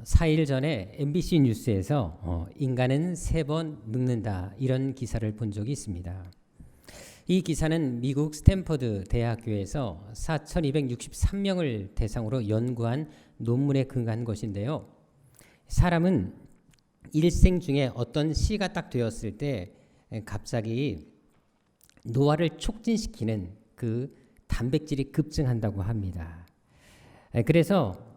4일 전에 MBC 뉴스에서 인간은 3번 늙는다 이런 기사를 본 적이 있습니다. 이 기사는 미국 스탠퍼드 대학교에서 4,263명을 대상으로 연구한 논문에 근거한 것인데요. 사람은 일생 중에 어떤 시가 딱 되었을 때 갑자기 노화를 촉진시키는 그 단백질이 급증한다고 합니다. 그래서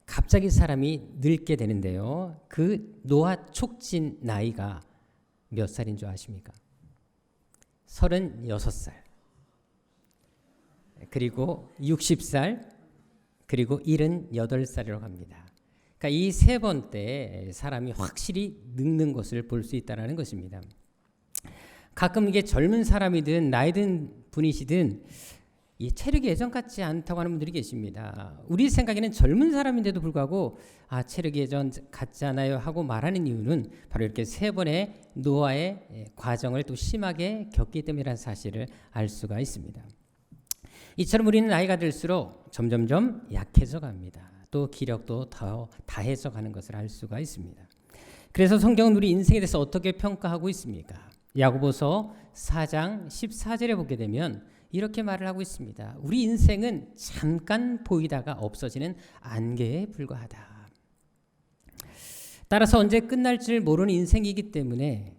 갑자기 사람이 늙게 되는데요. 그 노화 촉진 나이가 몇 살인 줄 아십니까? 36살, 그리고 60살, 그리고 78살이라고 합니다. 그러니까 이 3번 때 사람이 확실히 늙는 것을 볼 수 있다는 것입니다. 가끔 이게 젊은 사람이든 나이 든 분이시든 이 체력이 예전 같지 않다고 하는 분들이 계십니다. 우리 생각에는 젊은 사람인데도 불구하고 체력이 예전 같지 않아요 하고 말하는 이유는 바로 이렇게 3번의 노화의 과정을 또 심하게 겪기 때문이라는 사실을 알 수가 있습니다. 이처럼 우리는 나이가 들수록 점점점 약해져 갑니다. 또 기력도 더 다해져 가는 것을 알 수가 있습니다. 그래서 성경은 우리 인생에 대해서 어떻게 평가하고 있습니까? 야고보서 4장 14절에 보게 되면 이렇게 말을 하고 있습니다. 우리 인생은 잠깐 보이다가 없어지는 안개에 불과하다. 따라서 언제 끝날지 모르는 인생이기 때문에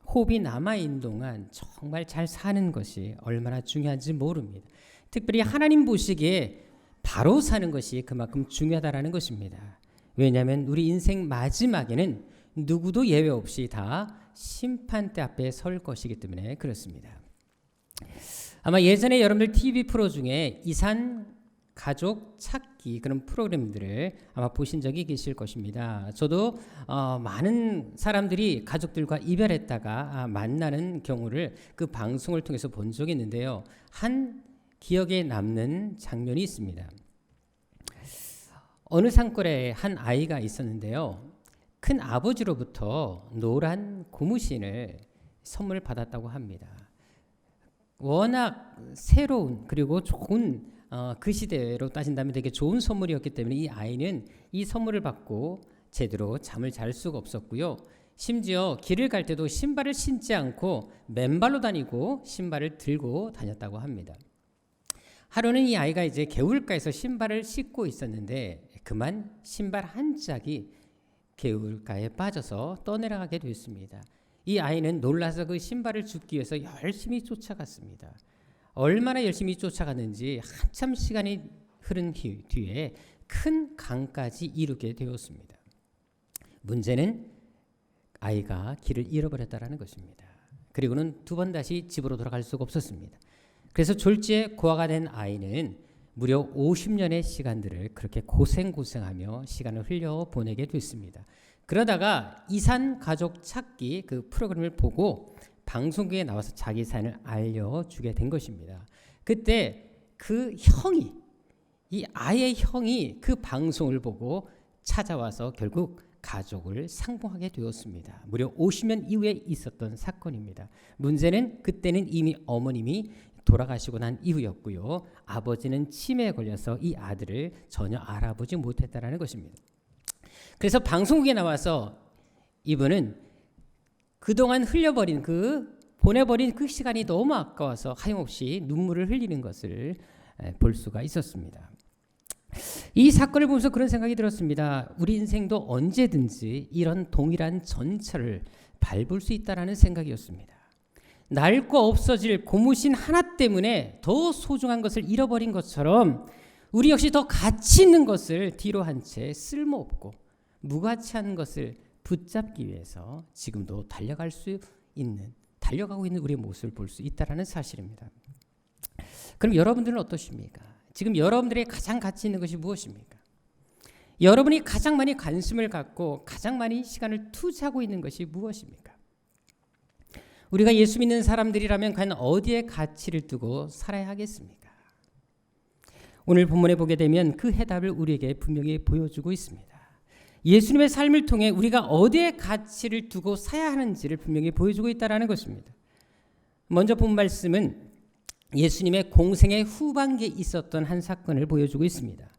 호흡이 남아있는 동안 정말 잘 사는 것이 얼마나 중요한지 모릅니다. 특별히 하나님 보시기에 바로 사는 것이 그만큼 중요하다는 것입니다. 왜냐하면 우리 인생 마지막에는 누구도 예외 없이 다 심판대 앞에 설 것이기 때문에 그렇습니다. 아마 예전에 여러분들 TV 프로 중에 이산 가족 찾기 그런 프로그램들을 아마 보신 적이 계실 것입니다. 저도 많은 사람들이 가족들과 이별했다가 만나는 경우를 그 방송을 통해서 본 적이 있는데요. 한 기억에 남는 장면이 있습니다. 어느 산골에 한 아이가 있었는데요. 큰 아버지로부터 노란 고무신을 선물 받았다고 합니다. 워낙 새로운 그리고 좋은 그 시대로 따진다면 되게 좋은 선물이었기 때문에 이 아이는 이 선물을 받고 제대로 잠을 잘 수가 없었고요. 심지어 길을 갈 때도 신발을 신지 않고 맨발로 다니고 신발을 들고 다녔다고 합니다. 하루는 이 아이가 이제 개울가에서 신발을 신고 있었는데 그만 신발 한 짝이 개울가에 빠져서 떠내려가게 됐습니다. 이 아이는 놀라서 그 신발을 줍기 위해서 열심히 쫓아갔습니다. 얼마나 열심히 쫓아갔는지 한참 시간이 흐른 뒤에 큰 강까지 이르게 되었습니다. 문제는 아이가 길을 잃어버렸다는 것입니다. 그리고는 2번 다시 집으로 돌아갈 수가 없었습니다. 그래서 졸지에 고아가 된 아이는 무려 50년의 시간들을 그렇게 고생하며 시간을 흘려보내게 됐습니다. 그러다가 이산 가족 찾기 그 프로그램을 보고 방송국에 나와서 자기 사연을 알려주게 된 것입니다. 그때 그 형이, 이 아이의 형이 그 방송을 보고 찾아와서 결국 가족을 상봉하게 되었습니다. 무려 50년 이후에 있었던 사건입니다. 문제는 그때는 이미 어머님이 돌아가시고 난 이후였고요. 아버지는 치매에 걸려서 이 아들을 전혀 알아보지 못했다는 것입니다. 그래서 방송국에 나와서 이분은 그동안 보내버린 그 시간이 너무 아까워서 하염없이 눈물을 흘리는 것을 볼 수가 있었습니다. 이 사건을 보면서 그런 생각이 들었습니다. 우리 인생도 언제든지 이런 동일한 전철을 밟을 수 있다는 생각이었습니다. 낡고 없어질 고무신 하나 때문에 더 소중한 것을 잃어버린 것처럼 우리 역시 더 가치 있는 것을 뒤로 한 채 쓸모없고 무가치한 것을 붙잡기 위해서 지금도 달려가고 있는 우리의 모습을 볼 수 있다는 사실입니다. 그럼 여러분들은 어떠십니까? 지금 여러분들의 가장 가치 있는 것이 무엇입니까? 여러분이 가장 많이 관심을 갖고 가장 많이 시간을 투자하고 있는 것이 무엇입니까? 우리가 예수 믿는 사람들이라면 과연 어디에 가치를 두고 살아야 하겠습니까? 오늘 본문에 보게 되면 그 해답을 우리에게 분명히 보여주고 있습니다. 예수님의 삶을 통해 우리가 어디에 가치를 두고 살아야 하는지를 분명히 보여주고 있다는 것입니다. 먼저 본 말씀은 예수님의 공생의 후반기에 있었던 한 사건을 보여주고 있습니다.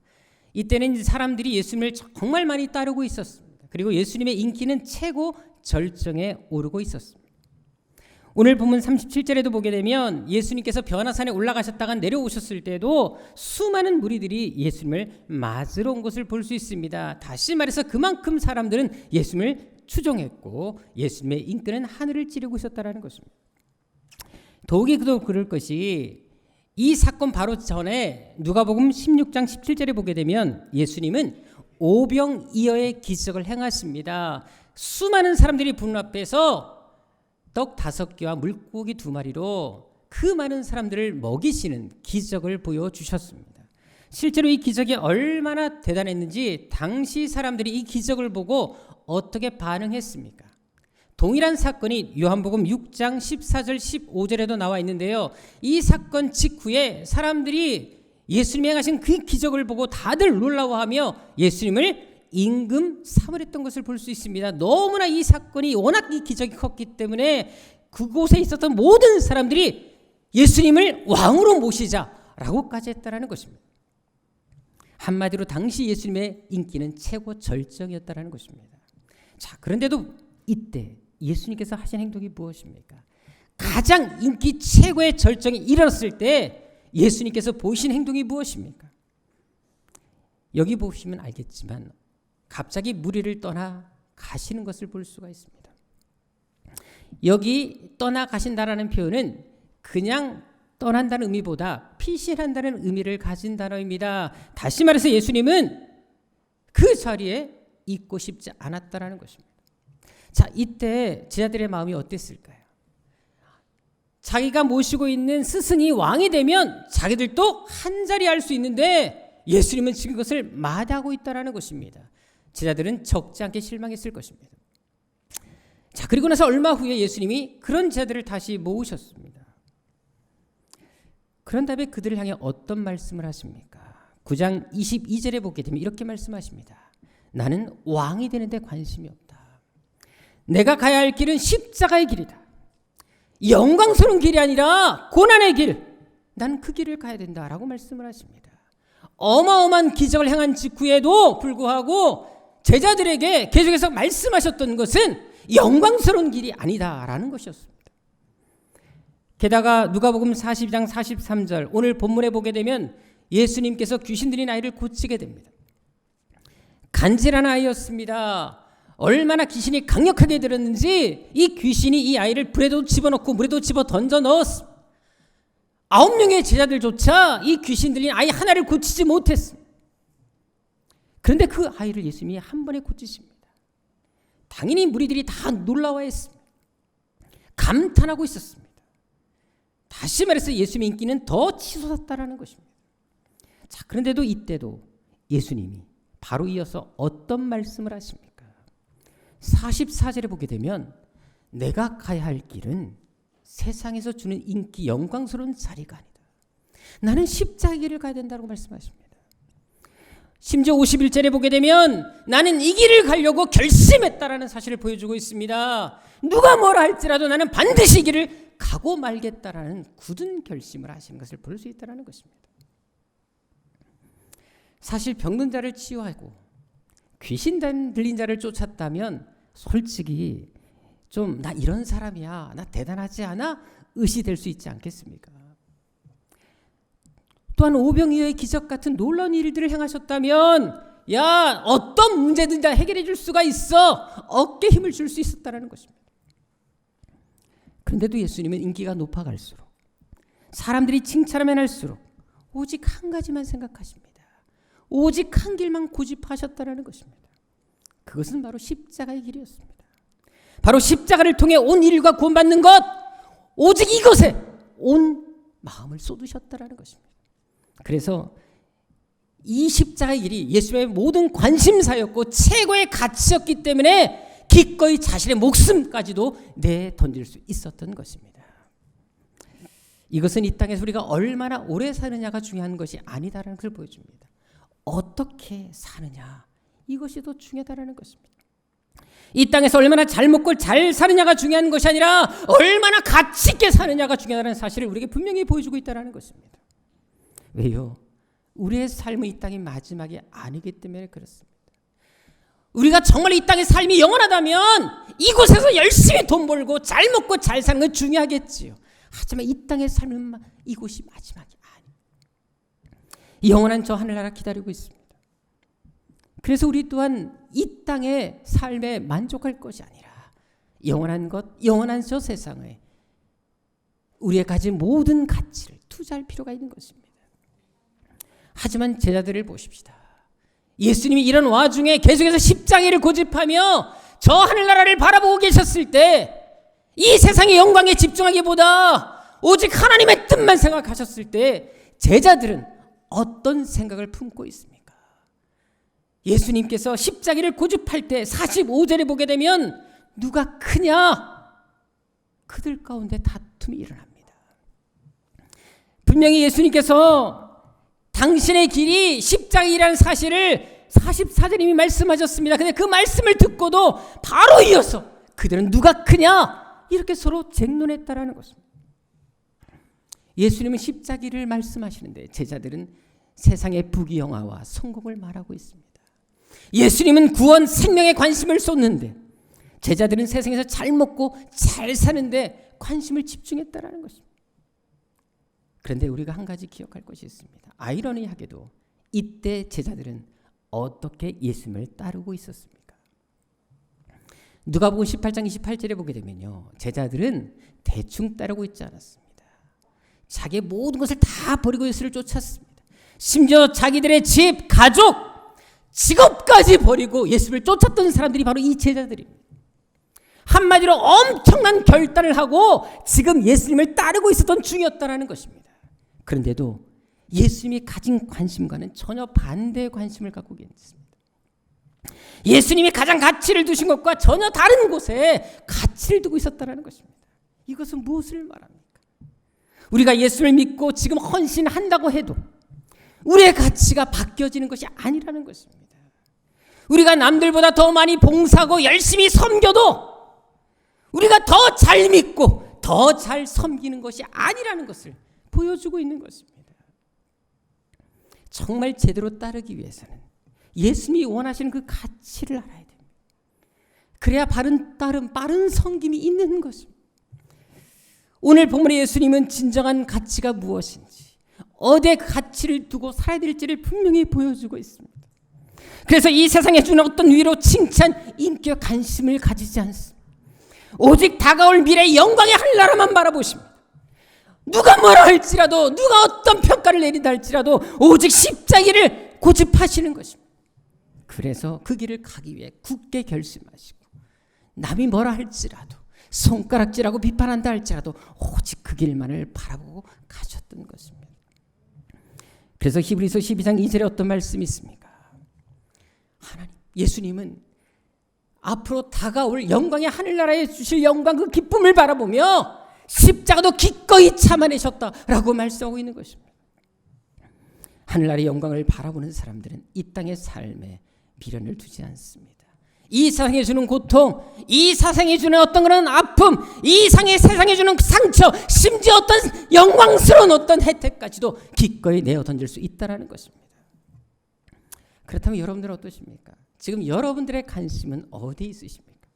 이때는 사람들이 예수님을 정말 많이 따르고 있었습니다. 그리고 예수님의 인기는 최고 절정에 오르고 있었습니다. 오늘 본문 37절에도 보게 되면 예수님께서 변화산에 올라가셨다가 내려오셨을 때도 수많은 무리들이 예수님을 맞으러 온 것을 볼 수 있습니다. 다시 말해서 그만큼 사람들은 예수님을 추종했고 예수님의 인기는 하늘을 찌르고 있었다는 것입니다. 더욱이 그럴 것이 이 사건 바로 전에 누가복음 16장 17절에 보게 되면 예수님은 오병이어의 기적을 행하십니다. 수많은 사람들이 분 앞에서 떡 5개와 물고기 2마리로 그 많은 사람들을 먹이시는 기적을 보여주셨습니다. 실제로 이 기적이 얼마나 대단했는지 당시 사람들이 이 기적을 보고 어떻게 반응했습니까? 동일한 사건이 요한복음 6장 14절 15절에도 나와 있는데요. 이 사건 직후에 사람들이 예수님이 행하신 그 기적을 보고 다들 놀라워하며 예수님을 임금 삼으랬던 것을 볼 수 있습니다. 너무나 이 사건이 워낙 이 기적이 컸기 때문에 그곳에 있었던 모든 사람들이 예수님을 왕으로 모시자라고까지 했다라는 것입니다. 한마디로 당시 예수님의 인기는 최고 절정이었다라는 것입니다. 자, 그런데도 이때 예수님께서 하신 행동이 무엇입니까? 가장 인기 최고의 절정이 일어났을 때 예수님께서 보이신 행동이 무엇입니까? 여기 보시면 알겠지만 갑자기 무리를 떠나 가시는 것을 볼 수가 있습니다. 여기 떠나 가신다라는 표현은 그냥 떠난다는 의미보다 피신한다는 의미를 가진 단어입니다. 다시 말해서 예수님은 그 자리에 있고 싶지 않았다라는 것입니다. 자, 이때 제자들의 마음이 어땠을까요? 자기가 모시고 있는 스승이 왕이 되면 자기들도 한 자리 할 수 있는데 예수님은 지금 그것을 마다하고 있다라는 것입니다. 제자들은 적지 않게 실망했을 것입니다. 자, 그리고 나서 얼마 후에 예수님이 그런 제자들을 다시 모으셨습니다. 그런 다음에 그들을 향해 어떤 말씀을 하십니까? 9장 22절에 보게 되면 이렇게 말씀하십니다. 나는 왕이 되는데 관심이 없다. 내가 가야 할 길은 십자가의 길이다. 영광스러운 길이 아니라 고난의 길. 나는 그 길을 가야 된다라고 말씀을 하십니다. 어마어마한 기적을 행한 직후에도 불구하고 제자들에게 계속해서 말씀하셨던 것은 영광스러운 길이 아니다라는 것이었습니다. 게다가 누가복음 42장 43절 오늘 본문에 보게 되면 예수님께서 귀신 들린 아이를 고치게 됩니다. 간질한 아이였습니다. 얼마나 귀신이 강력하게 들었는지 이 귀신이 이 아이를 불에도 집어넣고 물에도 집어 던져 넣었습니다. 9명의 제자들조차 이 귀신 들린 아이 하나를 고치지 못했습니다. 그런데 그 아이를 예수님이 한 번에 고치십니다. 당연히 무리들이 다 놀라워했습니다. 감탄하고 있었습니다. 다시 말해서 예수님의 인기는 더 치솟았다라는 것입니다. 자, 그런데도 이때도 예수님이 바로 이어서 어떤 말씀을 하십니까? 44절에 보게 되면 내가 가야 할 길은 세상에서 주는 인기 영광스러운 자리가 아니다. 나는 십자가의 길을 가야 된다고 말씀하십니다. 심지어 51절에 보게 되면 나는 이 길을 가려고 결심했다라는 사실을 보여주고 있습니다. 누가 뭐라 할지라도 나는 반드시 이 길을 가고 말겠다라는 굳은 결심을 하시는 것을 볼 수 있다는 것입니다. 사실 병든 자를 치유하고 귀신 들린 자를 쫓았다면 솔직히 좀 나 이런 사람이야, 나 대단하지 않아? 의시될 수 있지 않겠습니까? 또한 오병이어의 기적 같은 놀라운 일들을 행하셨다면 야, 어떤 문제든 다 해결해 줄 수가 있어. 어깨 힘을 줄 수 있었다는 것입니다. 그런데도 예수님은 인기가 높아갈수록 사람들이 칭찬하면 할수록 오직 한 가지만 생각하십니다. 오직 한 길만 고집하셨다는 것입니다. 그것은 바로 십자가의 길이었습니다. 바로 십자가를 통해 온 일과 구원받는 것, 오직 이것에 온 마음을 쏟으셨다는 것입니다. 그래서 이 십자가의 길이 예수님의 모든 관심사였고 최고의 가치였기 때문에 기꺼이 자신의 목숨까지도 내던질 수 있었던 것입니다. 이것은 이 땅에서 우리가 얼마나 오래 사느냐가 중요한 것이 아니다라는 것을 보여줍니다. 어떻게 사느냐, 이것이 더 중요하다는 것입니다. 이 땅에서 얼마나 잘 먹고 잘 사느냐가 중요한 것이 아니라 얼마나 가치 있게 사느냐가 중요하다는 사실을 우리에게 분명히 보여주고 있다는 것입니다. 왜요? 우리의 삶은 이 땅의 마지막이 아니기 때문에 그렇습니다. 우리가 정말 이 땅의 삶이 영원하다면 이곳에서 열심히 돈 벌고 잘 먹고 잘 사는 건 중요하겠지요. 하지만 이 땅의 삶은 이곳이 마지막이 아니에요. 영원한 저 하늘나라 기다리고 있습니다. 그래서 우리 또한 이 땅의 삶에 만족할 것이 아니라 영원한 것, 영원한 저 세상에 우리의 가진 모든 가치를 투자할 필요가 있는 것입니다. 하지만 제자들을 보십시다. 예수님이 이런 와중에 계속해서 십자가를 고집하며 저 하늘나라를 바라보고 계셨을 때 이 세상의 영광에 집중하기보다 오직 하나님의 뜻만 생각하셨을 때 제자들은 어떤 생각을 품고 있습니까? 예수님께서 십자가를 고집할 때 45절에 보게 되면 누가 크냐? 그들 가운데 다툼이 일어납니다. 분명히 예수님께서 당신의 길이 십자가이라는 사실을 44절 이미 말씀하셨습니다. 근데 그 말씀을 듣고도 바로 이어서 그들은 누가 크냐? 이렇게 서로 쟁론했다라는 것입니다. 예수님은 십자가를 말씀하시는데 제자들은 세상의 부귀영화와 성공을 말하고 있습니다. 예수님은 구원 생명에 관심을 쏟는데 제자들은 세상에서 잘 먹고 잘 사는데 관심을 집중했다라는 것입니다. 그런데 우리가 한 가지 기억할 것이 있습니다. 아이러니하게도 이때 제자들은 어떻게 예수님을 따르고 있었습니까? 누가복음 18장 28절에 보게 되면요, 제자들은 대충 따르고 있지 않았습니다. 자기의 모든 것을 다 버리고 예수를 쫓았습니다. 심지어 자기들의 집, 가족, 직업까지 버리고 예수를 쫓았던 사람들이 바로 이 제자들입니다. 한마디로 엄청난 결단을 하고 지금 예수님을 따르고 있었던 중이었다는 것입니다. 그런데도 예수님이 가진 관심과는 전혀 반대의 관심을 갖고 계십니다. 예수님이 가장 가치를 두신 것과 전혀 다른 곳에 가치를 두고 있었다는 것입니다. 이것은 무엇을 말합니까? 우리가 예수를 믿고 지금 헌신한다고 해도 우리의 가치가 바뀌어지는 것이 아니라는 것입니다. 우리가 남들보다 더 많이 봉사하고 열심히 섬겨도 우리가 더 잘 믿고 더 잘 섬기는 것이 아니라는 것을 보여주고 있는 것입니다. 정말 제대로 따르기 위해서는 예수님이 원하시는 그 가치를 알아야 됩니다. 그래야 바른 따름, 빠른 섬김이 있는 것입니다. 오늘 본문의 예수님은 진정한 가치가 무엇인지, 어디에 가치를 두고 살아야 될지를 분명히 보여주고 있습니다. 그래서 이 세상에 주는 어떤 위로, 칭찬, 인기와 관심을 가지지 않습니다. 오직 다가올 미래의 영광의 하늘나라만 바라보십니다. 누가 뭐라 할지라도, 누가 어떤 평가를 내린다 할지라도 오직 십자가를 고집하시는 것입니다. 그래서 그 길을 가기 위해 굳게 결심하시고 남이 뭐라 할지라도, 손가락질하고 비판한다 할지라도 오직 그 길만을 바라보고 가셨던 것입니다. 그래서 히브리서 12장 2절에 어떤 말씀이 있습니까? 하나님, 예수님은 앞으로 다가올 영광의 하늘나라에 주실 영광, 그 기쁨을 바라보며 십자가도 기꺼이 참아내셨다라고 말씀하고 있는 것입니다. 하늘나라의 영광을 바라보는 사람들은 이 땅의 삶에 미련을 두지 않습니다. 이 세상에 주는 고통, 이 세상에 주는 어떤 그런 아픔, 이 세상에 주는 상처, 심지어 어떤 영광스러운 어떤 혜택까지도 기꺼이 내어 던질 수 있다는 것입니다. 그렇다면 여러분들은 어떠십니까? 지금 여러분들의 관심은 어디에 있으십니까?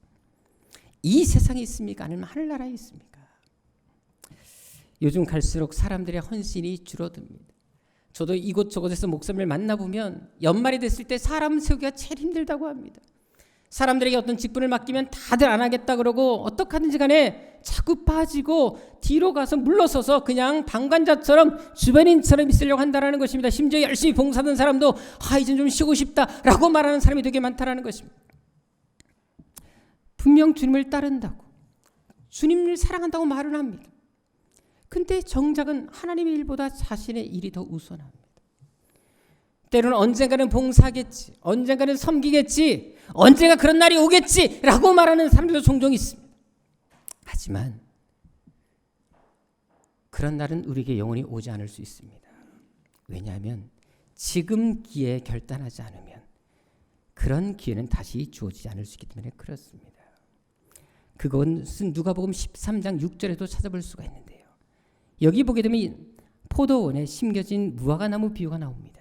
이 세상에 있습니까? 아니면 하늘나라에 있습니까? 요즘 갈수록 사람들의 헌신이 줄어듭니다. 저도 이곳저곳에서 목사님을 만나보면 연말이 됐을 때 사람 세우기가 제일 힘들다고 합니다. 사람들에게 어떤 직분을 맡기면 다들 안 하겠다 그러고 어떡하든지 간에 자꾸 빠지고 뒤로 가서 물러서서 그냥 방관자처럼 주변인처럼 있으려고 한다는 것입니다. 심지어 열심히 봉사하는 사람도 이제 좀 쉬고 싶다라고 말하는 사람이 되게 많다는 것입니다. 분명 주님을 따른다고, 주님을 사랑한다고 말을 합니다. 근데 정작은 하나님의 일보다 자신의 일이 더 우선합니다. 때로는 언젠가는 봉사하겠지, 언젠가는 섬기겠지, 언젠가 그런 날이 오겠지라고 말하는 사람들도 종종 있습니다. 하지만 그런 날은 우리에게 영원히 오지 않을 수 있습니다. 왜냐하면 지금 기회에 결단하지 않으면 그런 기회는 다시 주어지지 않을 수 있기 때문에 그렇습니다. 그것은 누가복음 13장 6절에도 찾아볼 수가 있는데요. 여기 보게 되면 포도원에 심겨진 무화과나무 비유가 나옵니다.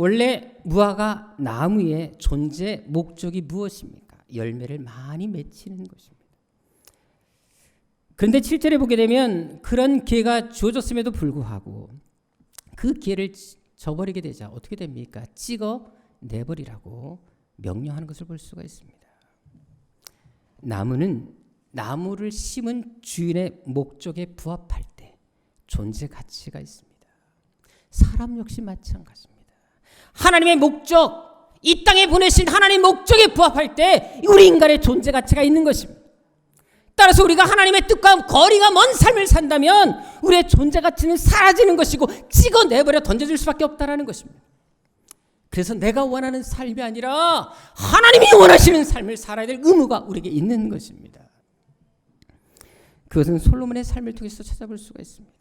원래 무화과 나무의 존재 목적이 무엇입니까? 열매를 많이 맺히는 것입니다. 그런데 7절에 보게 되면 그런 기회가 주어졌음에도 불구하고 그 기회를 저버리게 되자 어떻게 됩니까? 찍어 내버리라고 명령하는 것을 볼 수가 있습니다. 나무는 나무를 심은 주인의 목적에 부합할 때 존재 가치가 있습니다. 사람 역시 마찬가지입니다. 하나님의 목적, 이 땅에 보내신 하나님의 목적에 부합할 때 우리 인간의 존재 가치가 있는 것입니다. 따라서 우리가 하나님의 뜻과 거리가 먼 삶을 산다면 우리의 존재 가치는 사라지는 것이고 찍어내버려 던져질 수밖에 없다는 것입니다. 그래서 내가 원하는 삶이 아니라 하나님이 원하시는 삶을 살아야 될 의무가 우리에게 있는 것입니다. 그것은 솔로몬의 삶을 통해서 찾아볼 수가 있습니다.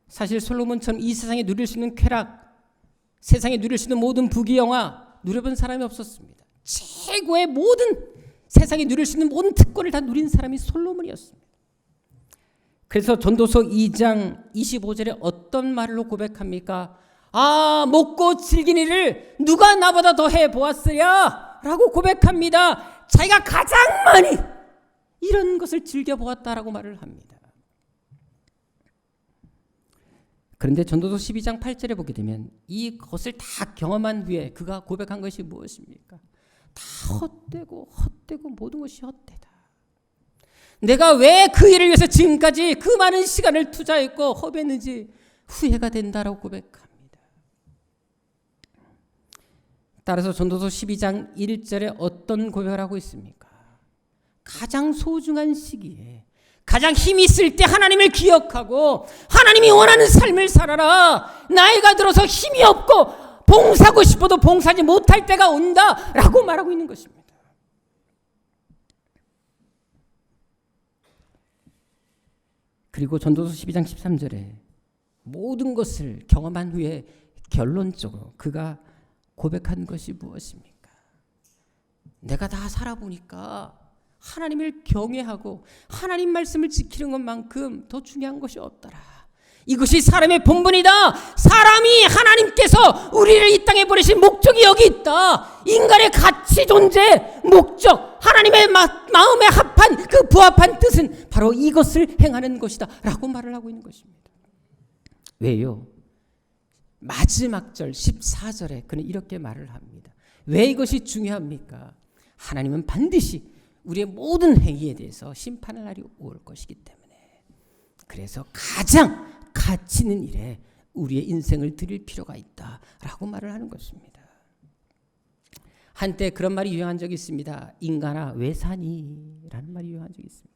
사실 솔로몬처럼 이 세상에 누릴 수 있는 쾌락, 세상에 누릴 수 있는 모든 부귀영화 누려본 사람이 없었습니다. 최고의 모든 세상에 누릴 수 있는 모든 특권을 다 누린 사람이 솔로몬이었습니다. 그래서 전도서 2장 25절에 어떤 말로 고백합니까? 먹고 즐긴 일을 누가 나보다 더 해보았으랴 라고 고백합니다. 자기가 가장 많이 이런 것을 즐겨보았다라고 말을 합니다. 그런데 전도서 12장 8절에 보게 되면 이것을 다 경험한 후에 그가 고백한 것이 무엇입니까? 다 헛되고 모든 것이 헛되다. 내가 왜 그 일을 위해서 지금까지 그 많은 시간을 투자했고 허비했는지 후회가 된다라고 고백합니다. 따라서 전도서 12장 1절에 어떤 고백을 하고 있습니까? 가장 소중한 시기에 가장 힘이 있을 때 하나님을 기억하고 하나님이 원하는 삶을 살아라. 나이가 들어서 힘이 없고 봉사하고 싶어도 봉사하지 못할 때가 온다라고 말하고 있는 것입니다. 그리고 전도서 12장 13절에 모든 것을 경험한 후에 결론적으로 그가 고백한 것이 무엇입니까? 내가 다 살아보니까 하나님을 경외하고 하나님 말씀을 지키는 것만큼 더 중요한 것이 없더라. 이것이 사람의 본분이다. 사람이 하나님께서 우리를 이 땅에 보내신 목적이 여기 있다. 인간의 가치, 존재, 목적, 하나님의 마음에 합한 그 부합한 뜻은 바로 이것을 행하는 것이다 라고 말을 하고 있는 것입니다. 왜요? 마지막 절 14절에 그는 이렇게 말을 합니다. 왜 이것이 중요합니까? 하나님은 반드시 우리의 모든 행위에 대해서 심판할 날이 올 것이기 때문에 그래서 가장 가치 있는 일에 우리의 인생을 드릴 필요가 있다라고 말을 하는 것입니다. 한때 그런 말이 유행한 적이 있습니다. 인간아 왜 사니? 라는 말이 유행한 적이 있습니다.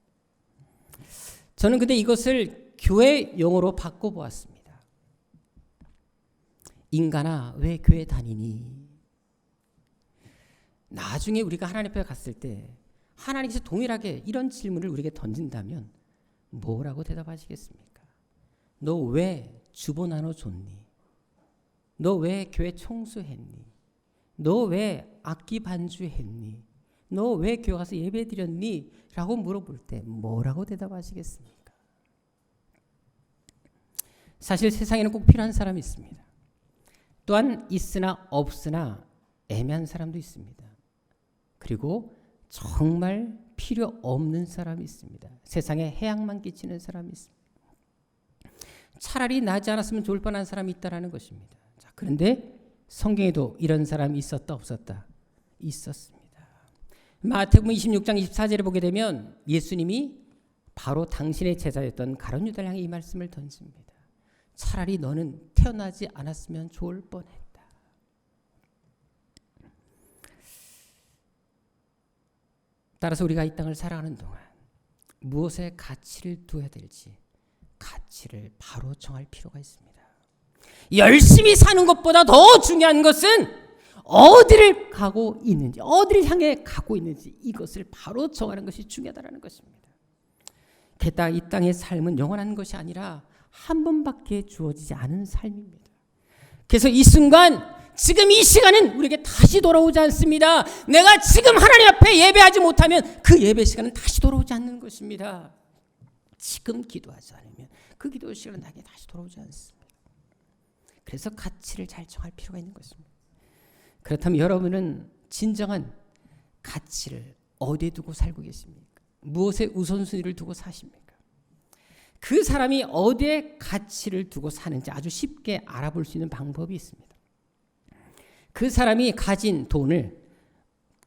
저는 근데 이것을 교회 용어로 바꿔보았습니다. 인간아 왜 교회 다니니? 나중에 우리가 하나님 앞에 갔을 때 하나님께서 동일하게 이런 질문을 우리에게 던진다면 뭐라고 대답하시겠습니까? 너 왜 주보 나눠줬니? 너 왜 교회 청소했니? 너 왜 악기 반주했니? 너 왜 교회 가서 예배 드렸니? 라고 물어볼 때 뭐라고 대답하시겠습니까? 사실 세상에는 꼭 필요한 사람이 있습니다. 또한 있으나 없으나 애매한 사람도 있습니다. 그리고 정말 필요 없는 사람이 있습니다. 세상에 해악만 끼치는 사람이 있습니다. 차라리 나지 않았으면 좋을 뻔한 사람이 있다라는 것입니다. 자, 그런데 성경에도 이런 사람이 있었다 없었다? 있었습니다. 마태복음 26장 24절에 보게 되면 예수님이 바로 당신의 제자였던 가룟 유다를 향해 이 말씀을 던집니다. 차라리 너는 태어나지 않았으면 좋을 뻔했다. 따라서 우리가 이 땅을 살아가는 동안 무엇에 가치를 두어야 될지 가치를 바로 정할 필요가 있습니다. 열심히 사는 것보다 더 중요한 것은 어디를 가고 있는지, 어디를 향해 가고 있는지 이것을 바로 정하는 것이 중요하다는 것입니다. 게다가 이 땅의 삶은 영원한 것이 아니라 한 번밖에 주어지지 않은 삶입니다. 그래서 이 순간, 지금 이 시간은 우리에게 다시 돌아오지 않습니다. 내가 지금 하나님 앞에 예배하지 못하면 그 예배 시간은 다시 돌아오지 않는 것입니다. 지금 기도하지 않으면 그 기도 시간은 나에게 다시 돌아오지 않습니다. 그래서 가치를 잘 정할 필요가 있는 것입니다. 그렇다면 여러분은 진정한 가치를 어디에 두고 살고 계십니까? 무엇에 우선순위를 두고 사십니까? 그 사람이 어디에 가치를 두고 사는지 아주 쉽게 알아볼 수 있는 방법이 있습니다. 그 사람이 가진 돈을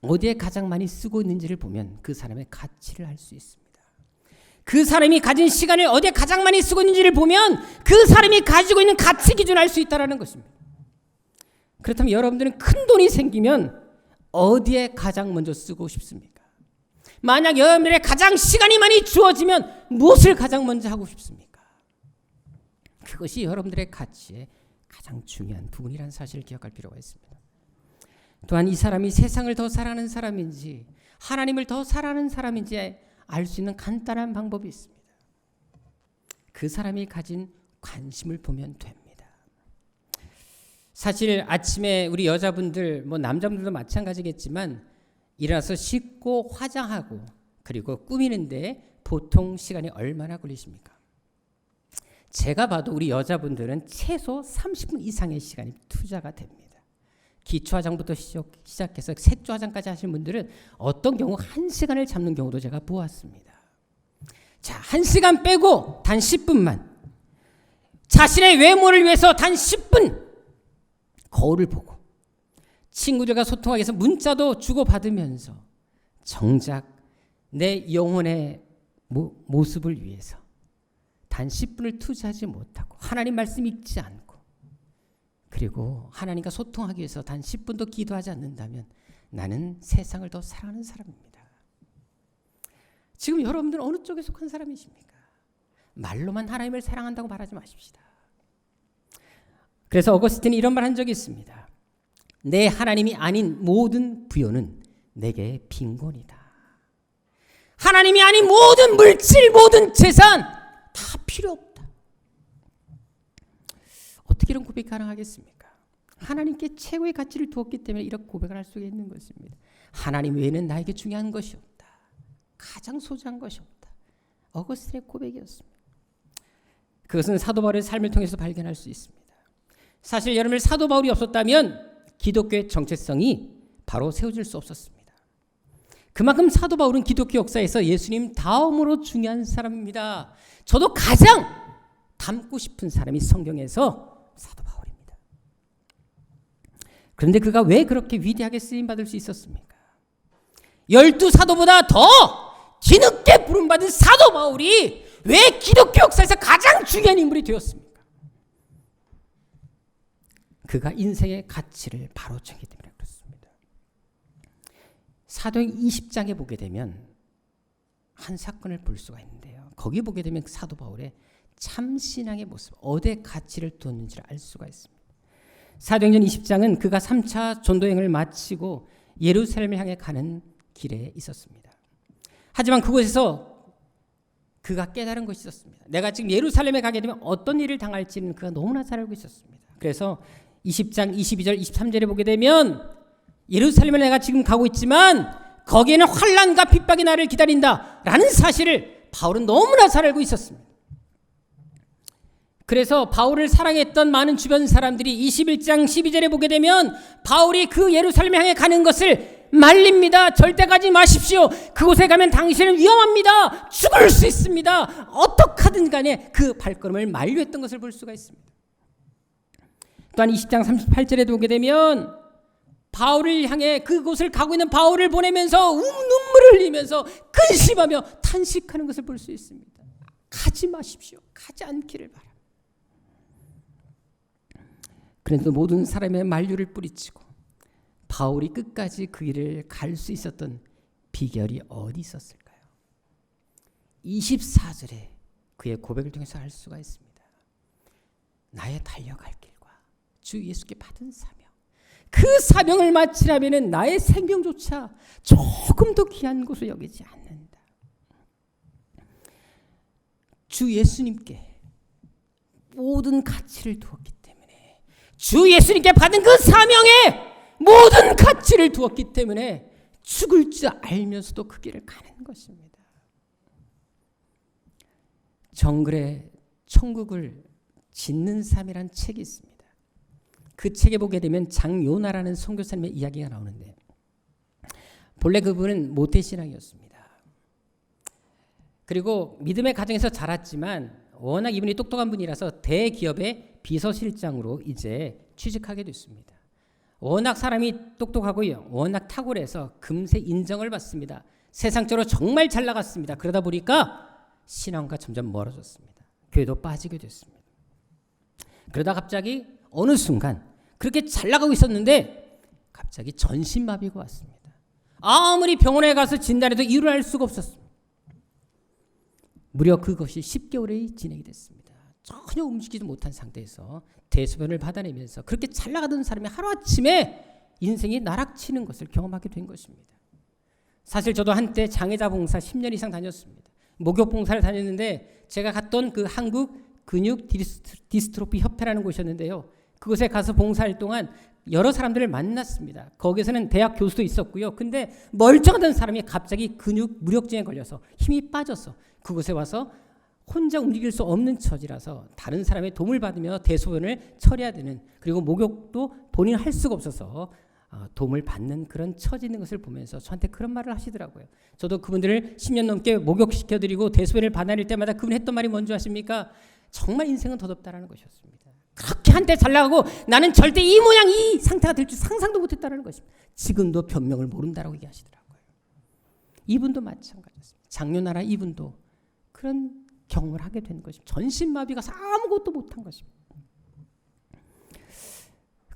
어디에 가장 많이 쓰고 있는지를 보면 그 사람의 가치를 알 수 있습니다. 그 사람이 가진 시간을 어디에 가장 많이 쓰고 있는지를 보면 그 사람이 가지고 있는 가치 기준을 알 수 있다는 것입니다. 그렇다면 여러분들은 큰 돈이 생기면 어디에 가장 먼저 쓰고 싶습니까? 만약 여러분들의 가장 시간이 많이 주어지면 무엇을 가장 먼저 하고 싶습니까? 그것이 여러분들의 가치의 가장 중요한 부분이라는 사실을 기억할 필요가 있습니다. 또한 이 사람이 세상을 더 사랑하는 사람인지 하나님을 더 사랑하는 사람인지 알 수 있는 간단한 방법이 있습니다. 그 사람이 가진 관심을 보면 됩니다. 사실 아침에 우리 여자분들 남자분들도 마찬가지겠지만 일어나서 씻고 화장하고 그리고 꾸미는데 보통 시간이 얼마나 걸리십니까? 제가 봐도 우리 여자분들은 최소 30분 이상의 시간이 투자가 됩니다. 기초화장부터 시작해서 색조화장까지 하시는 분들은 어떤 경우 1시간을 잡는 경우도 제가 보았습니다. 자, 1시간 빼고 단 10분만 자신의 외모를 위해서 단 10분 거울을 보고 친구들과 소통하기 위해서 문자도 주고받으면서 정작 내 영혼의 모습을 위해서 단 10분을 투자하지 못하고 하나님 말씀 읽지 않고 그리고 하나님과 소통하기 위해서 단 10분도 기도하지 않는다면 나는 세상을 더 사랑하는 사람입니다. 지금 여러분들은 어느 쪽에 속한 사람이십니까? 말로만 하나님을 사랑한다고 말하지 마십시다. 그래서 어거스틴이 이런 말 한 적이 있습니다. 내 하나님이 아닌 모든 부여는 내게 빈곤이다. 하나님이 아닌 모든 물질, 모든 재산 다 필요 없다. 어떻게 이런 고백이 가능하겠습니까? 하나님께 최고의 가치를 두었기 때문에 이런 고백을 할 수가 있는 것입니다. 하나님 외에는 나에게 중요한 것이 없다. 가장 소중한 것이 없다. 어거스틴의 고백이었습니다. 그것은 사도 바울의 삶을 통해서 발견할 수 있습니다. 사실 여러분들 사도 바울이 없었다면 기독교의 정체성이 바로 세워질 수 없었습니다. 그만큼 사도 바울은 기독교 역사에서 예수님 다음으로 중요한 사람입니다. 저도 가장 닮고 싶은 사람이 성경에서 사도 바울입니다. 그런데 그가 왜 그렇게 위대하게 쓰임받을 수 있었습니까? 12사도보다 더 뒤늦게 부름받은 사도 바울이 왜 기독교 역사에서 가장 중요한 인물이 되었습니까? 그가 인생의 가치를 바로 정했기 때문에 그렇습니다. 사도행 20장에 보게 되면 한 사건을 볼 수가 있는데요. 거기 보게 되면 사도 바울의 참신앙의 모습, 어디에 가치를 두었는지를 알 수가 있습니다. 사도행전 20장은 그가 3차 전도행을 마치고 예루살렘을 향해 가는 길에 있었습니다. 하지만 그곳에서 그가 깨달은 것이 있었습니다. 내가 지금 예루살렘에 가게 되면 어떤 일을 당할지는 그가 너무나 잘 알고 있었습니다. 그래서 20장 22절 23절에 보게 되면 예루살렘에 내가 지금 가고 있지만 거기에는 환난과 핍박이 나를 기다린다라는 사실을 바울은 너무나 잘 알고 있었습니다. 그래서 바울을 사랑했던 많은 주변 사람들이 21장 12절에 보게 되면 바울이 그 예루살렘에 향해 가는 것을 말립니다. 절대 가지 마십시오. 그곳에 가면 당신은 위험합니다. 죽을 수 있습니다. 어떻게든 간에 그 발걸음을 만류했던 것을 볼 수가 있습니다. 또한 20장 38절에 보게 되면 바울을 향해 그곳을 가고 있는 바울을 보내면서 눈물을 흘리면서 근심하며 탄식하는 것을 볼 수 있습니다. 가지 마십시오. 가지 않기를 바랍니다. 그런데 모든 사람의 만류를 뿌리치고 바울이 끝까지 그 길을 갈 수 있었던 비결이 어디 있었을까요? 24절에 그의 고백을 통해서 알 수가 있습니다. 나의 달려갈 길과 주 예수께 받은 사명, 그 사명을 마치려면 나의 생명조차 조금 더 귀한 것을 여기지 않는다. 주 예수님께 모든 가치를 두었기 때문에, 주 예수님께 받은 그 사명에 모든 가치를 두었기 때문에 죽을 줄 알면서도 그 길을 가는 것입니다. 정글에 천국을 짓는 삶이란 책이 있습니다. 그 책에 보게 되면 장요나라는 선교사님의 이야기가 나오는데 본래 그분은 모태신앙이었습니다. 그리고 믿음의 가정에서 자랐지만 워낙 이분이 똑똑한 분이라서 대기업의 비서실장으로 이제 취직하게 됐습니다. 워낙 사람이 똑똑하고요. 워낙 탁월해서 금세 인정을 받습니다. 세상적으로 정말 잘 나갔습니다. 그러다 보니까 신앙과 점점 멀어졌습니다. 교회도 빠지게 됐습니다. 그러다 갑자기 어느 순간 그렇게 잘 나가고 있었는데 갑자기 전신마비가 왔습니다. 아무리 병원에 가서 진단해도 이유를 알 수가 없었습니다. 무려 그것이 10개월이 진행이 됐습니다. 전혀 움직이지 못한 상태에서 대소변을 받아내면서 그렇게 잘 나가던 사람이 하루아침에 인생이 나락치는 것을 경험하게 된 것입니다. 사실 저도 한때 장애자 봉사 10년 이상 다녔습니다. 목욕 봉사를 다녔는데 제가 갔던 그 한국 근육 디스트로피 협회라는 곳이었는데요. 그곳에 가서 봉사할 동안 여러 사람들을 만났습니다. 거기서는 대학 교수도 있었고요. 근데 멀쩡하던 사람이 갑자기 근육 무력증에 걸려서 힘이 빠져서 그곳에 와서 혼자 움직일 수 없는 처지라서 다른 사람의 도움을 받으며 대소변을 처리해야 되는, 그리고 목욕도 본인 할 수가 없어서 도움을 받는 그런 처지 있는 것을 보면서 저한테 그런 말을 하시더라고요. 저도 그분들을 10년 넘게 목욕시켜드리고 대소변을 받아낼 때마다 그분이 했던 말이 뭔지 아십니까? 정말 인생은 더덥다라는 것이었습니다. 그렇게 한때 잘 나가고 나는 절대 이 모양 이 상태가 될 줄 상상도 못했다라는 것입니다. 지금도 변명을 모른다라고 얘기하시더라고요. 이분도 마찬가지였습니다. 장요나라 이분도 그런 경험을 하게 된 것입니다. 전신마비가 아무것도 못한 것입니다.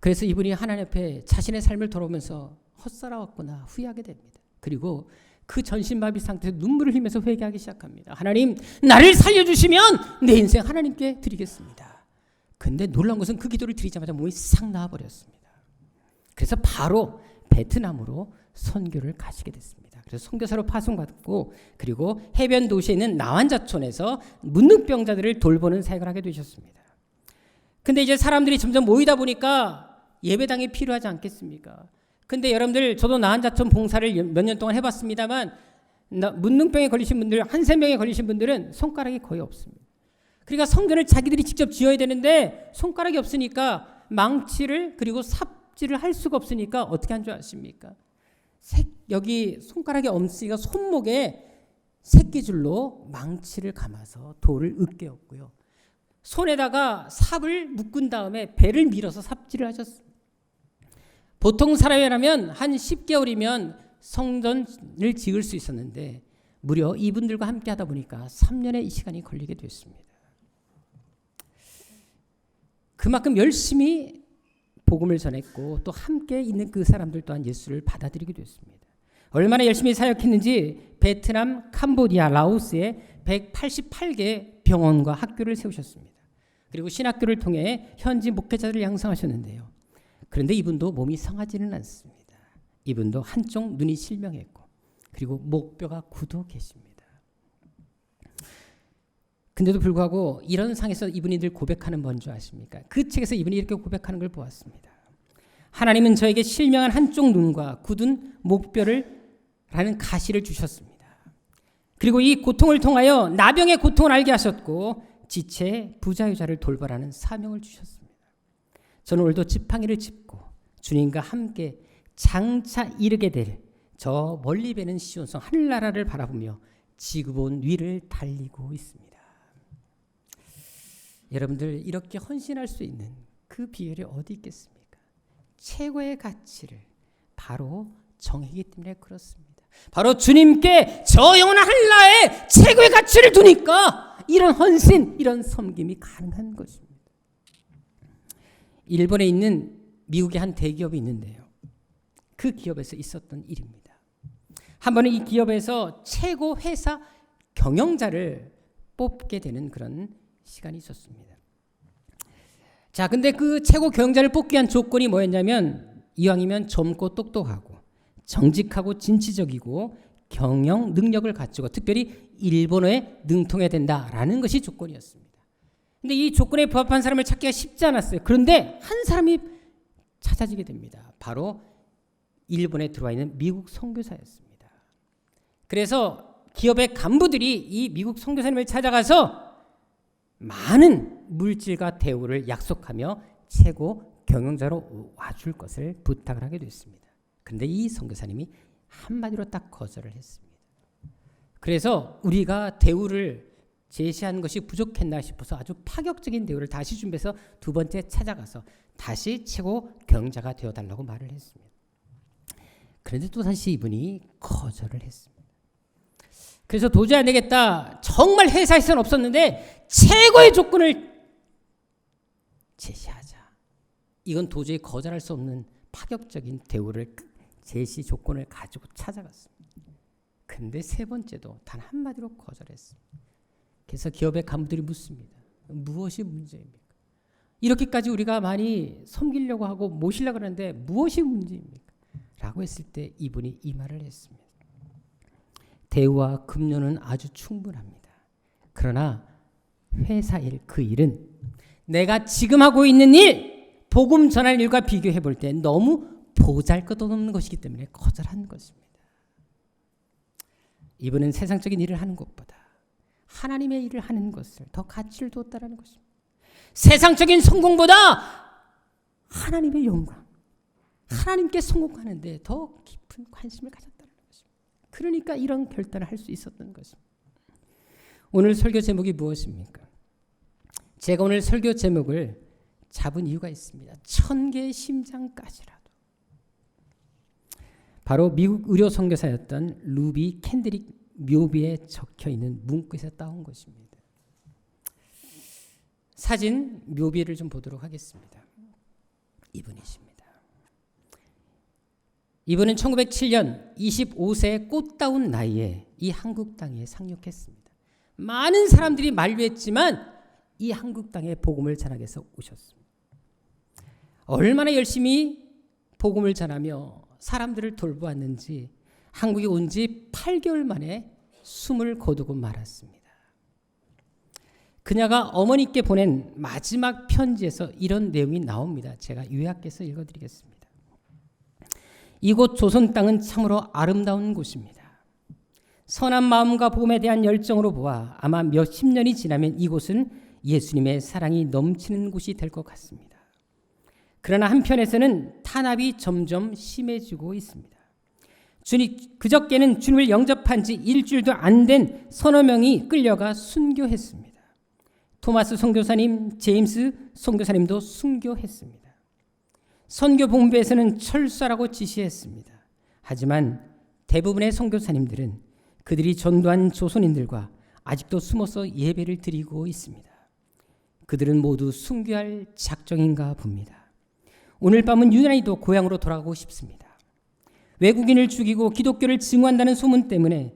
그래서 이분이 하나님 앞에 자신의 삶을 돌아보면서 헛살아왔구나 후회하게 됩니다. 그리고 그 전신마비 상태에서 눈물을 흘리면서 회개하기 시작합니다. 하나님, 나를 살려주시면 내 인생 하나님께 드리겠습니다. 근데 놀라운 것은 그 기도를 드리자마자 몸이 싹 나와버렸습니다. 그래서 바로 베트남으로 선교를 가시게 됐습니다. 그래서 선교사로 파송받고 그리고 해변 도시에 있는 나완자촌에서 문둥병자들을 돌보는 사역을 하게 되셨습니다. 근데 이제 사람들이 점점 모이다 보니까 예배당이 필요하지 않겠습니까? 근데 여러분들, 저도 나완자촌 봉사를 몇 년 동안 해봤습니다만 문둥병에 걸리신 분들, 한센병에 걸리신 분들은 손가락이 거의 없습니다. 그러니까 성전을 자기들이 직접 지어야 되는데 손가락이 없으니까 망치를 그리고 삽질을 할 수가 없으니까 어떻게 한 줄 아십니까? 여기 손가락이 없으니까 손목에 새끼줄로 망치를 감아서 돌을 으깨었고요. 손에다가 삽을 묶은 다음에 배를 밀어서 삽질을 하셨습니다. 보통 사람이라면 한 10개월이면 성전을 지을 수 있었는데 무려 이분들과 함께 하다 보니까 3년의 시간이 걸리게 됐습니다. 그만큼 열심히 복음을 전했고 또 함께 있는 그 사람들 또한 예수를 받아들이게 됐습니다. 얼마나 열심히 사역했는지 베트남, 캄보디아, 라오스에 188개 병원과 학교를 세우셨습니다. 그리고 신학교를 통해 현지 목회자들을 양성하셨는데요. 그런데 이분도 몸이 성하지는 않습니다. 이분도 한쪽 눈이 실명했고 그리고 목뼈가 굳어 계십니다. 근데도 불구하고 이런 상에서 이분이 늘 고백하는 뭔지 아십니까? 그 책에서 이분이 이렇게 고백하는 걸 보았습니다. 하나님은 저에게 실명한 한쪽 눈과 굳은 목뼈를 라는 가시를 주셨습니다. 그리고 이 고통을 통하여 나병의 고통을 알게 하셨고 지체 부자유자를 돌보라는 사명을 주셨습니다. 저는 오늘도 지팡이를 짚고 주님과 함께 장차 이르게 될 저 멀리 배는 시온성 하늘나라를 바라보며 지구본 위를 달리고 있습니다. 여러분들, 이렇게 헌신할 수 있는 그 비결이 어디 있겠습니까? 최고의 가치를 바로 정했기 때문에 그렇습니다. 바로 주님께 저 영원한 하늘나라에 최고의 가치를 두니까 이런 헌신, 이런 섬김이 가능한 것입니다. 일본에 있는 미국의 한 대기업이 있는데요. 그 기업에서 있었던 일입니다. 한 번은 이 기업에서 최고 회사 경영자를 뽑게 되는 그런 시간이 있었습니다. 자, 근데 그 최고 경영자를 뽑기 위한 조건이 뭐였냐면 이왕이면 젊고 똑똑하고 정직하고 진취적이고 경영 능력을 갖추고 특별히 일본어에 능통해야 된다라는 것이 조건이었습니다. 근데 이 조건에 부합한 사람을 찾기가 쉽지 않았어요. 그런데 한 사람이 찾아지게 됩니다. 바로 일본에 들어와 있는 미국 선교사였습니다. 그래서 기업의 간부들이 이 미국 선교사님을 찾아가서 많은 물질과 대우를 약속하며 최고 경영자로 와줄 것을 부탁을 하게 됐습니다. 그런데 이 선교사님이 한마디로 딱 거절을 했습니다. 그래서 우리가 대우를 제시한 것이 부족했나 싶어서 아주 파격적인 대우를 다시 준비해서 두 번째 찾아가서 다시 최고 경영자가 되어달라고 말을 했습니다. 그런데 또다시 이분이 거절을 했습니다. 그래서 도저히 안 되겠다. 정말 회사에서는 없었는데 최고의 조건을 제시하자. 이건 도저히 거절할 수 없는 파격적인 대우를 제시 조건을 가지고 찾아갔습니다. 근데 세 번째도 단 한마디로 거절했습니다. 그래서 기업의 간부들이 묻습니다. 무엇이 문제입니까? 이렇게까지 우리가 많이 섬기려고 하고 모시려고 하는데 무엇이 문제입니까? 라고 했을 때 이분이 이 말을 했습니다. 대우와 급료는 아주 충분합니다. 그러나 회사 일, 그 일은 내가 지금 하고 있는 일, 복음 전할 일과 비교해 볼 때 너무 보잘것없는 것이기 때문에 거절한 것입니다. 이분은 세상적인 일을 하는 것보다 하나님의 일을 하는 것을 더 가치를 두었다는 것입니다. 세상적인 성공보다 하나님의 영광, 하나님께 성공하는 데 더 깊은 관심을 가졌다는 것입니다. 그러니까 이런 결단을 할 수 있었던 것입니다. 오늘 설교 제목이 무엇입니까? 제가 오늘 설교 제목을 잡은 이유가 있습니다. 1000개의 심장까지라도. 바로 미국 의료 선교사였던 루비 캔드릭 묘비에 적혀있는 문구에서 따온 것입니다. 사진 묘비를 좀 보도록 하겠습니다. 이분이십니다. 이분은 1907년 25세의 꽃다운 나이에 이 한국 땅에 상륙했습니다. 많은 사람들이 만류했지만 이 한국 땅에 복음을 전하기 위해서 오셨습니다. 얼마나 열심히 복음을 전하며 사람들을 돌보았는지 한국에 온 지 8개월 만에 숨을 거두고 말았습니다. 그녀가 어머니께 보낸 마지막 편지에서 이런 내용이 나옵니다. 제가 요약해서 읽어드리겠습니다. 이곳 조선 땅은 참으로 아름다운 곳입니다. 선한 마음과 복음에 대한 열정으로 보아 아마 몇십 년이 지나면 이곳은 예수님의 사랑이 넘치는 곳이 될 것 같습니다. 그러나 한편에서는 탄압이 점점 심해지고 있습니다. 그저께는 주님을 영접한 지 일주일도 안 된 서너 명이 끌려가 순교했습니다. 토마스 선교사님, 제임스 선교사님도 순교했습니다. 선교본부에서는 철수하라고 지시했습니다. 하지만 대부분의 선교사님들은 그들이 전도한 조선인들과 아직도 숨어서 예배를 드리고 있습니다. 그들은 모두 순교할 작정인가 봅니다. 오늘 밤은 유난히도 고향으로 돌아가고 싶습니다. 외국인을 죽이고 기독교를 증오한다는 소문 때문에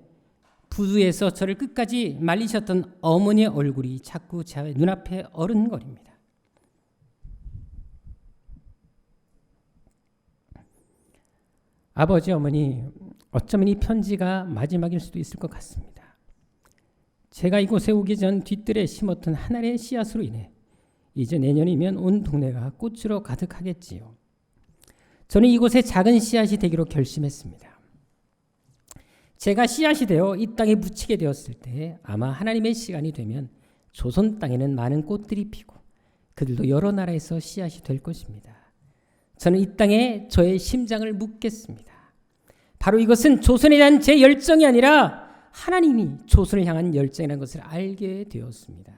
부두에서 저를 끝까지 말리셨던 어머니의 얼굴이 자꾸 제 눈앞에 어른거립니다. 아버지, 어머니, 어쩌면 이 편지가 마지막일 수도 있을 것 같습니다. 제가 이곳에 오기 전 뒤뜰에 심었던 하나의 씨앗으로 인해 이제 내년이면 온 동네가 꽃으로 가득하겠지요. 저는 이곳에 작은 씨앗이 되기로 결심했습니다. 제가 씨앗이 되어 이 땅에 묻히게 되었을 때 아마 하나님의 시간이 되면 조선 땅에는 많은 꽃들이 피고 그들도 여러 나라에서 씨앗이 될 것입니다. 저는 이 땅에 저의 심장을 묻겠습니다. 바로 이것은 조선에 대한 제 열정이 아니라 하나님이 조선을 향한 열정이라는 것을 알게 되었습니다.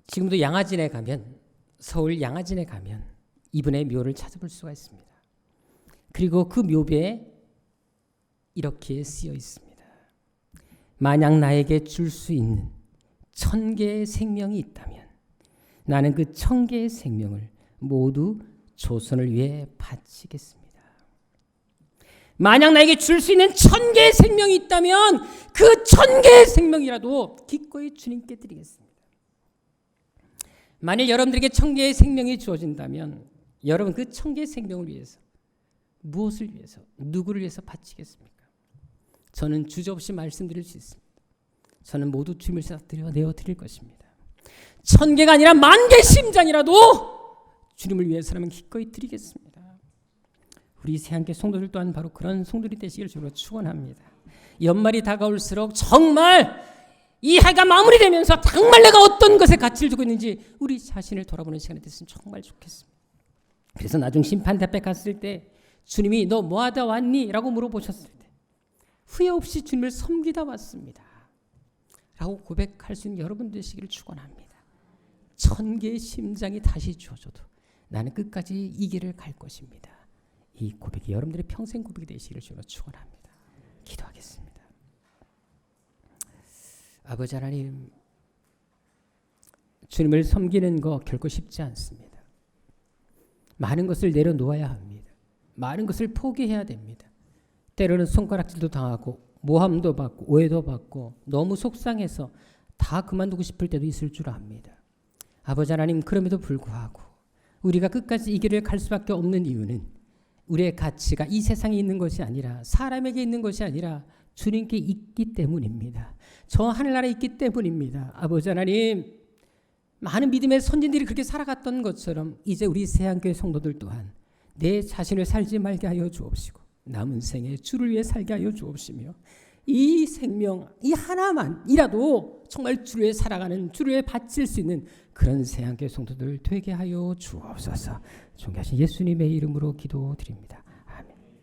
지금도 양화진에 가면, 서울 양화진에 가면 이분의 묘를 찾아볼 수가 있습니다. 그리고 그 묘배에 이렇게 쓰여 있습니다. 만약 나에게 줄 수 있는 1000개의 생명이 있다면 나는 그 1000개의 생명을 모두 조선을 위해 바치겠습니다. 만약 나에게 줄 수 있는 1000개의 생명이 있다면 그 1000개의 생명이라도 기꺼이 주님께 드리겠습니다. 만일 여러분들에게 1000개의 생명이 주어진다면 여러분 그 1000개의 생명을 위해서 무엇을 위해서, 누구를 위해서 바치겠습니까? 저는 주저없이 말씀드릴 수 있습니다. 저는 모두 주님을 내어 드릴 것입니다. 1000개가 아니라 10,000개 심장이라도 주님을 위해서라면 기꺼이 드리겠습니다. 우리 새한개 성도들 또한 바로 그런 성도들이 되시기를 주로 축원합니다. 연말이 다가올수록 정말 이 해가 마무리되면서 정말 내가 어떤 것에 가치를 두고 있는지 우리 자신을 돌아보는 시간이 됐으면 정말 좋겠습니다. 그래서 나중 심판대 앞에 갔을 때 주님이 너 뭐하다 왔니? 라고 물어보셨을 때 후회 없이 주님을 섬기다 왔습니다 라고 고백할 수 있는 여러분 되시기를 축원합니다. 1000개의 심장이 다시 주어져도 나는 끝까지 이 길을 갈 것입니다. 이 고백이 여러분들의 평생 고백이 되시기를 주로 축원합니다. 기도하겠습니다. 아버지 하나님, 주님을 섬기는 거 결코 쉽지 않습니다. 많은 것을 내려놓아야 합니다. 많은 것을 포기해야 됩니다. 때로는 손가락질도 당하고 모함도 받고 오해도 받고 너무 속상해서 다 그만두고 싶을 때도 있을 줄 압니다. 아버지 하나님, 그럼에도 불구하고 우리가 끝까지 이 길을 갈 수밖에 없는 이유는 우리의 가치가 이 세상에 있는 것이 아니라 사람에게 있는 것이 아니라 주님께 있기 때문입니다. 저 하늘나라에 있기 때문입니다. 아버지 하나님, 많은 믿음의 선진들이 그렇게 살아갔던 것처럼 이제 우리 새한교회 성도들 또한 내 자신을 살지 말게 하여 주옵시고 남은 생에 주를 위해 살게 하여 주옵시며 이 생명 이 하나만이라도 정말 주를 위해 살아가는 주를 위해 바칠 수 있는 그런 새한교회 성도들 되게 하여 주옵소서. 존귀하신 예수님의 이름으로 기도드립니다.